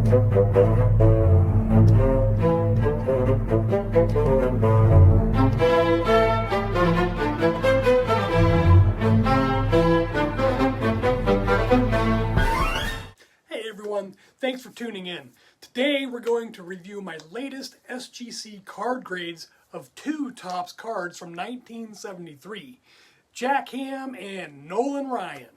Thanks for tuning in. Today we're going to review my latest SGC card grades of two Topps cards from 1973, Jack Ham and Nolan Ryan.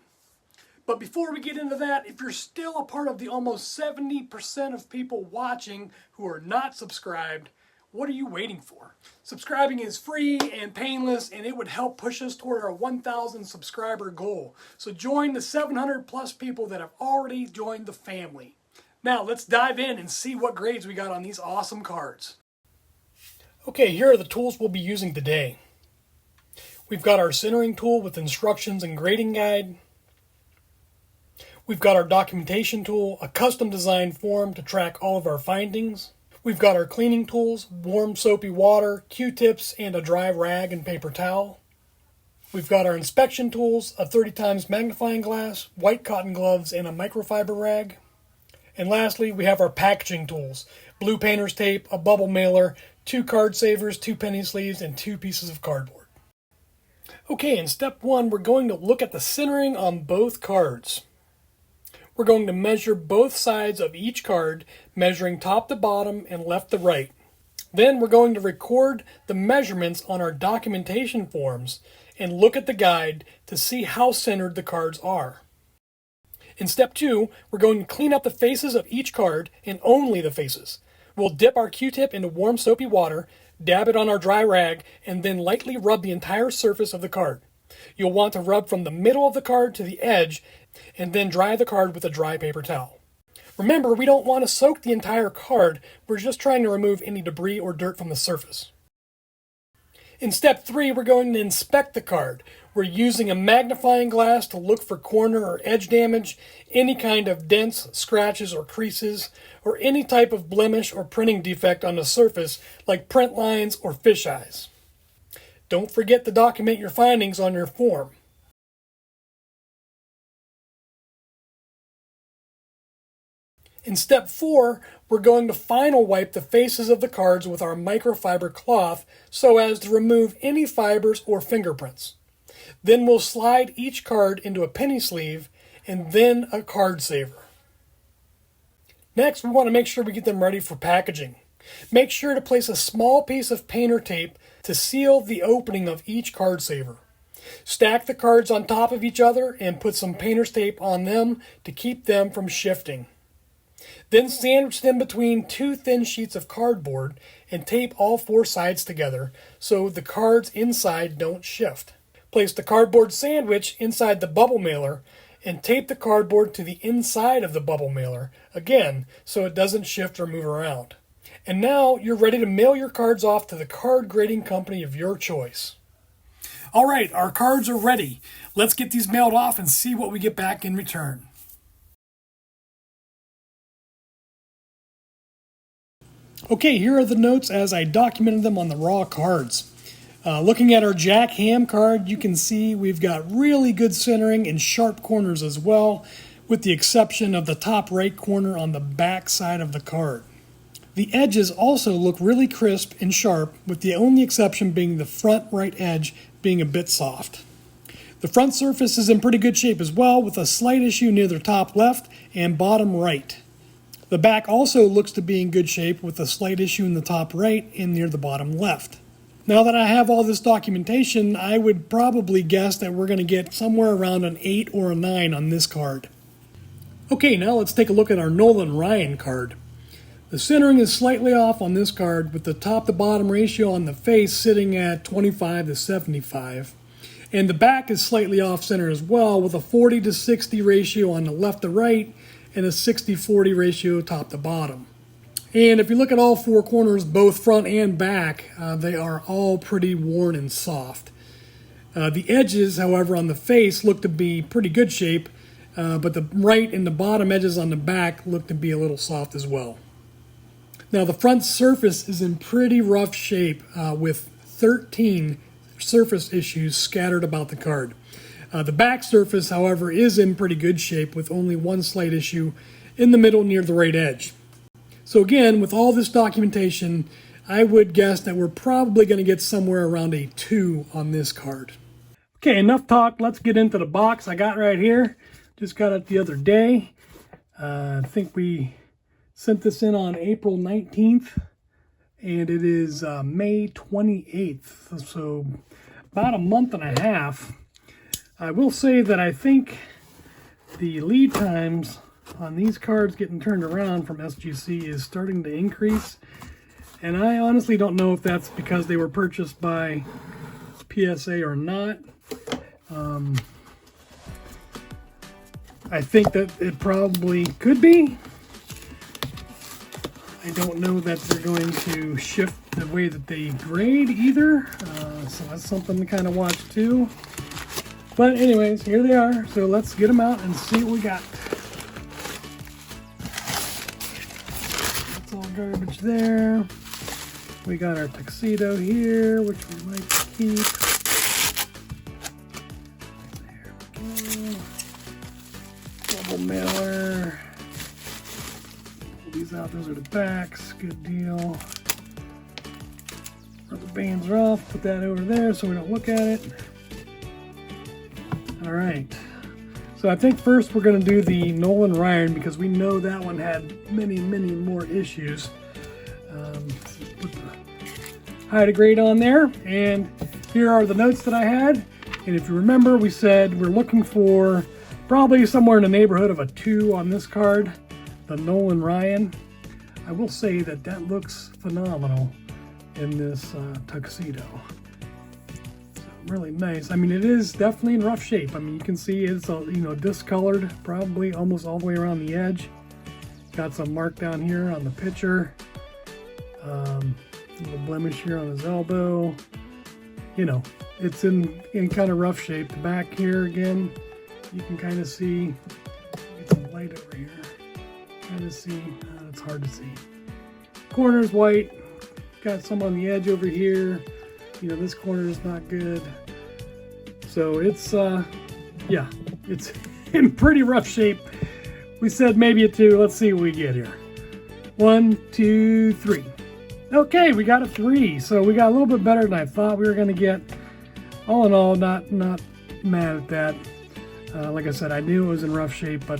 But before we get into that, if you're still a part of the almost 70% of people watching who are not subscribed, what are you waiting for? Subscribing is free and painless, and it would help push us toward our 1,000 subscriber goal. So join the 700 plus people that have already joined the family. Now let's dive in and see what grades we got on these awesome cards. Okay, here are the tools we'll be using today. We've got our centering tool with instructions and grading guide. We've got our documentation tool, a custom designed form to track all of our findings. We've got our cleaning tools, warm soapy water, Q-tips, and a dry rag and paper towel. We've got our inspection tools, a 30 times magnifying glass, white cotton gloves, and a microfiber rag. And lastly, we have our packaging tools, blue painter's tape, a bubble mailer, 2 card savers, 2 penny sleeves, and 2 pieces of cardboard. Okay, in step 1, we're going to look at the centering on both cards. We're going to measure both sides of each card, measuring top to bottom and left to right. Then we're going to record the measurements on our documentation forms and look at the guide to see how centered the cards are. In step 2, we're going to clean up the faces of each card and only the faces. We'll dip our Q-tip into warm soapy water, dab it on our dry rag, and then lightly rub the entire surface of the card. You'll want to rub from the middle of the card to the edge and then dry the card with a dry paper towel. Remember, we don't want to soak the entire card, we're just trying to remove any debris or dirt from the surface. In step 3, we're going to inspect the card. We're using a magnifying glass to look for corner or edge damage, any kind of dents, scratches, or creases, or any type of blemish or printing defect on the surface, like print lines or fish eyes. Don't forget to document your findings on your form. In step 4, we're going to final wipe the faces of the cards with our microfiber cloth so as to remove any fibers or fingerprints. Then we'll slide each card into a penny sleeve and then a card saver. Next, we want to make sure we get them ready for packaging. Make sure to place a small piece of painter tape to seal the opening of each card saver. Stack the cards on top of each other and put some painter's tape on them to keep them from shifting. Then sandwich them between 2 thin sheets of cardboard and tape all 4 sides together so the cards inside don't shift. Place the cardboard sandwich inside the bubble mailer and tape the cardboard to the inside of the bubble mailer, again, so it doesn't shift or move around. And now you're ready to mail your cards off to the card grading company of your choice. Alright, our cards are ready. Let's get these mailed off and see what we get back in return. Okay, here are the notes as I documented them on the raw cards. Looking at our Jack Ham card, you can see we've got really good centering and sharp corners as well, with the exception of the top right corner on the back side of the card. The edges also look really crisp and sharp, with the only exception being the front right edge being a bit soft. The front surface is in pretty good shape as well, with a slight issue near the top left and bottom right. The back also looks to be in good shape with a slight issue in the top right and near the bottom left. Now that I have all this documentation, I would probably guess that we're going to get somewhere around an 8 or a 9 on this card. Okay, now let's take a look at our Nolan Ryan card. The centering is slightly off on this card, with the top to bottom ratio on the face sitting at 25 to 75. And the back is slightly off center as well, with a 40 to 60 ratio on the left to right and a 60-40 ratio top to bottom. And if you look at all 4 corners, both front and back, they are all pretty worn and soft. The edges, however, on the face look to be pretty good shape, but the right and the bottom edges on the back look to be a little soft as well. Now the front surface is in pretty rough shape, with 13 surface issues scattered about the card. The back surface, however, is in pretty good shape with only one slight issue in the middle near the right edge. So again, with all this documentation, I would guess that we're probably going to get somewhere around a 2 on this card. Okay, enough talk. Let's get into the box I got right here. Just got it the other day. I think we sent this in on April 19th, and it is May 28th, so about a month and a half. I will say that I think the lead times on these cards getting turned around from SGC is starting to increase, and I honestly don't know if that's because they were purchased by PSA or not. I think that it probably could be. I don't know that they're going to shift the way that they grade either, so that's something to kind of watch too. But anyways, here they are. So let's get them out and see what we got. That's all garbage there. We got our tuxedo here, which we like to keep. There we go. Double mailer. Pull these out. Those are the backs. Good deal. Rubber bands are off. Put that over there so we don't look at it. All right, so I think first we're going to do the Nolan Ryan because we know that one had many more issues. Put the high to grade on there, and here are the notes that I had. And if you remember, we said we're looking for probably somewhere in the neighborhood of a 2 on this card, the Nolan Ryan. I will say that that looks phenomenal in this tuxedo. Really nice. I mean, it is definitely in rough shape. I mean, you can see it's discolored, probably almost all the way around the edge. Got some mark down here on the picture. Little blemish here on his elbow. You know, it's in kind of rough shape. The back here again, you can kind of see. Get some light over here. Kind of see. It's hard to see. Corner's white. Got some on the edge over here. You know, this corner is not good. So it's, yeah, it's in pretty rough shape. We said maybe a 2. Let's see what we get here. 1, 2, 3. Okay, we got a 3. So we got a little bit better than I thought we were going to get. All in all, not mad at that. Like I said, I knew it was in rough shape, but,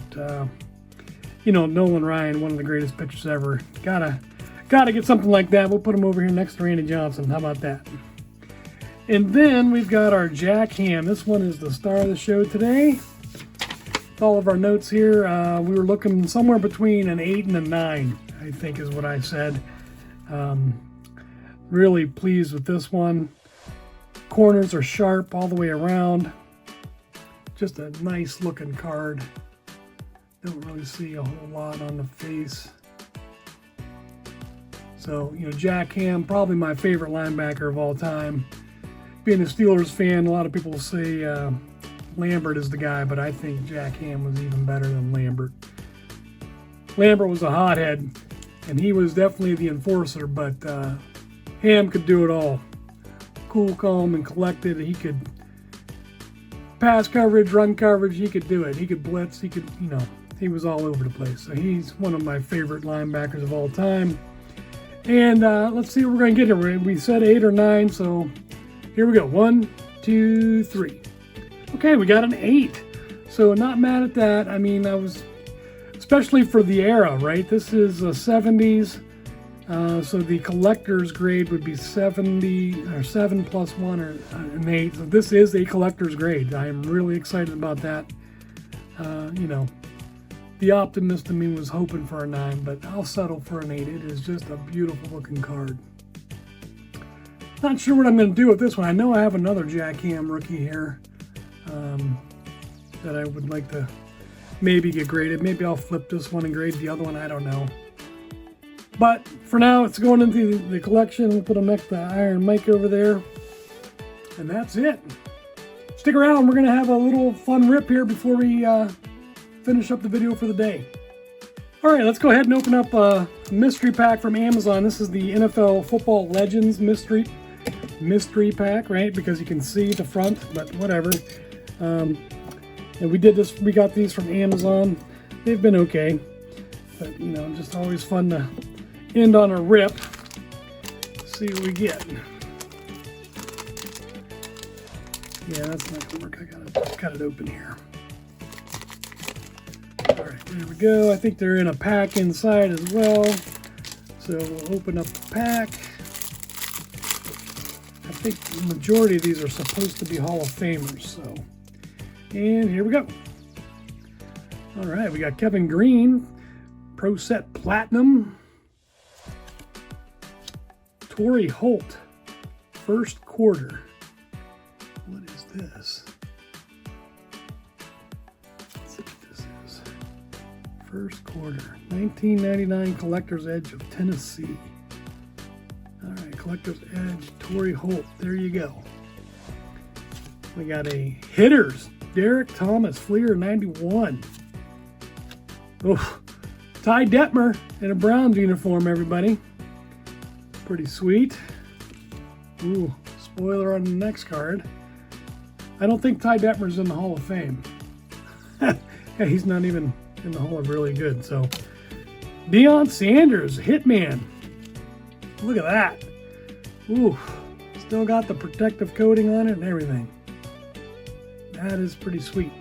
you know, Nolan Ryan, one of the greatest pitchers ever. Gotta get something like that. We'll put him over here next to Randy Johnson. How about that? And then we've got our Jack Ham. This one is the star of the show today. With all of our notes here, we were looking somewhere between an 8 and a 9, I think is what I said. Really pleased with this one. Corners are sharp all the way around. Just a nice looking card. Don't really see a whole lot on the face. So, you know, Jack Ham, probably my favorite linebacker of all time. Being a Steelers fan, a lot of people say Lambert is the guy, but I think Jack Ham was even better than Lambert. Lambert was a hothead, and he was definitely the enforcer, but Ham could do it all. Cool, calm, and collected. He could pass coverage, run coverage, he could do it. He could blitz, he could, you know, he was all over the place. So he's one of my favorite linebackers of all time. And let's see what we're going to get here. We said 8 or 9, so here we go. 1, 2, 3. Okay, we got an 8. So not mad at that. I mean, I was, especially for the era, right? This is 70s. So the collector's grade would be 70 or 7 plus 1 or an 8. So this is a collector's grade. I am really excited about that. You know, the optimist in me was hoping for a 9, but I'll settle for an 8. It is just a beautiful looking card. Not sure what I'm going to do with this one. I know I have another Jack Ham rookie here that I would like to maybe get graded. Maybe I'll flip this one and grade the other one. I don't know. But for now, it's going into the collection. We'll put them next to Iron Mike over there. And that's it. Stick around. We're going to have a little fun rip here before we finish up the video for the day. All right, let's go ahead and open up a mystery pack from Amazon. This is the NFL Football Legends mystery pack, right? Because you can see the front, but whatever. And we got these from Amazon. They've been okay, but you know, just always fun to end on a rip. Let's see what we get. Yeah, that's not gonna work. I gotta cut it open here. All right, there we go. I think they're in a pack inside as well. So we'll open up the pack. I think the majority of these are supposed to be Hall of Famers. So, and here we go. All right, we got Kevin Green, Pro Set Platinum. Torrey Holt, first quarter. What is this? Let's see what this is. First quarter, 1999 Collector's Edge of Tennessee. All right, Collector's Edge, Torrey Holt. There you go. We got a hitters, Derek Thomas, Fleer 91. Oh, Ty Detmer in a Browns uniform, everybody. Pretty sweet. Ooh, spoiler on the next card. I don't think Ty Detmer's in the Hall of Fame. Yeah, he's not even in the Hall of Really Good. So, Deion Sanders, Hitman. Look at that. Ooh, still got the protective coating on it and everything. That is pretty sweet.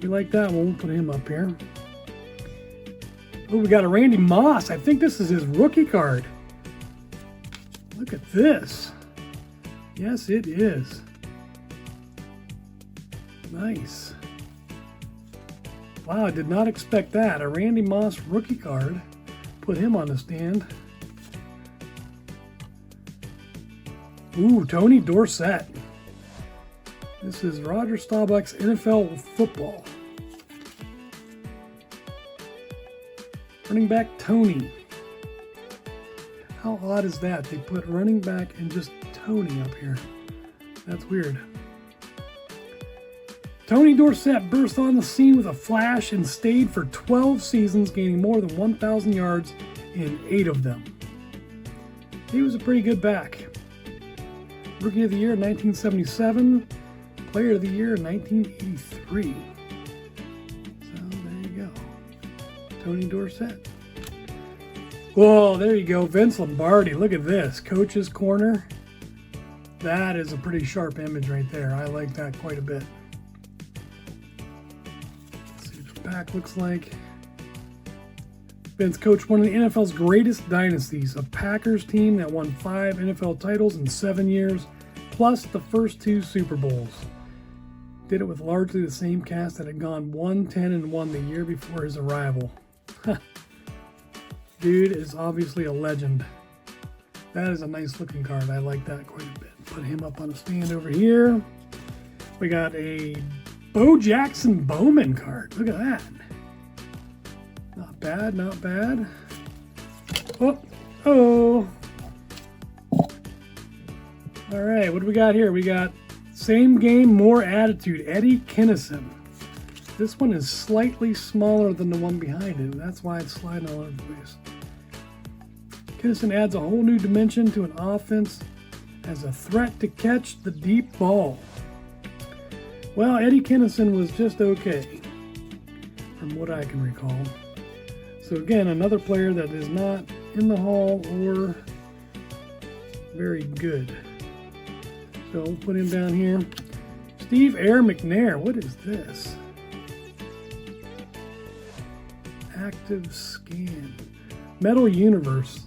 We like that one. We'll put him up here. Oh, we got a Randy Moss. I think this is his rookie card. Look at this. Yes, it is. Nice. Wow, I did not expect that. A Randy Moss rookie card. Put him on the stand. Ooh, Tony Dorsett. This is Roger Staubach's NFL football. Running back Tony. How odd is that? They put running back and just Tony up here. That's weird. Tony Dorsett burst on the scene with a flash and stayed for 12 seasons, gaining more than 1,000 yards in 8 of them. He was a pretty good back. Rookie of the Year in 1977. Player of the Year in 1983. So there you go. Tony Dorsett. Whoa, there you go. Vince Lombardi. Look at this. Coach's corner. That is a pretty sharp image right there. I like that quite a bit. Let's see what the back looks like. Vince coached one of the NFL's greatest dynasties, a Packers team that won 5 NFL titles in 7 years, plus the first 2 Super Bowls. Did it with largely the same cast that had gone 1-10-1 the year before his arrival. Dude is obviously a legend. That is a nice looking card. I like that quite a bit. Put him up on a stand over here. We got a Bo Jackson Bowman card. Look at that. Not bad, not bad. Oh. All right, what do we got here? We got same game, more attitude. Eddie Kinnison. This one is slightly smaller than the one behind it. That's why it's sliding all over the place. Kinnison adds a whole new dimension to an offense as a threat to catch the deep ball. Well, Eddie Kinnison was just okay, from what I can recall. So again, another player that is not in the Hall or very good. So we'll put him down here. Steve Air McNair. What is this? Active scan. Metal Universe.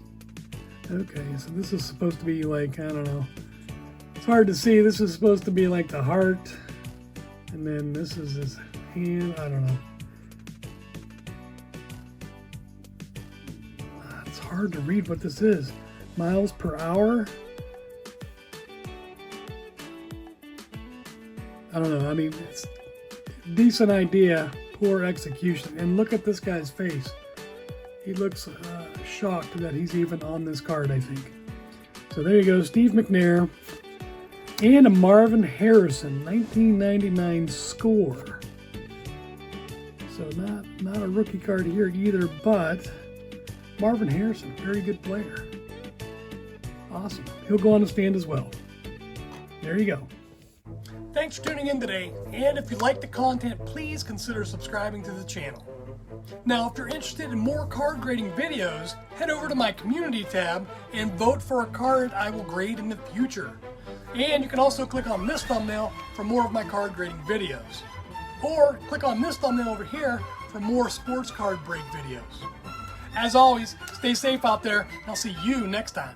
Okay, so this is supposed to be like, I don't know. It's hard to see. This is supposed to be like the heart. And then this is his hand. I don't know. It's hard to read what this is. Miles per hour. I don't know. I mean, it's a decent idea. Poor execution. And look at this guy's face. He looks shocked that he's even on this card, I think. So there you go, Steve McNair. And a Marvin Harrison, 1999 score. So not a rookie card here either, but Marvin Harrison, very good player. Awesome. He'll go on the stand as well. There you go. Thanks for tuning in today, and if you like the content, please consider subscribing to the channel. Now, if you're interested in more card grading videos, head over to my community tab and vote for a card I will grade in the future. And you can also click on this thumbnail for more of my card grading videos. Or click on this thumbnail over here for more sports card break videos. As always, stay safe out there, and I'll see you next time.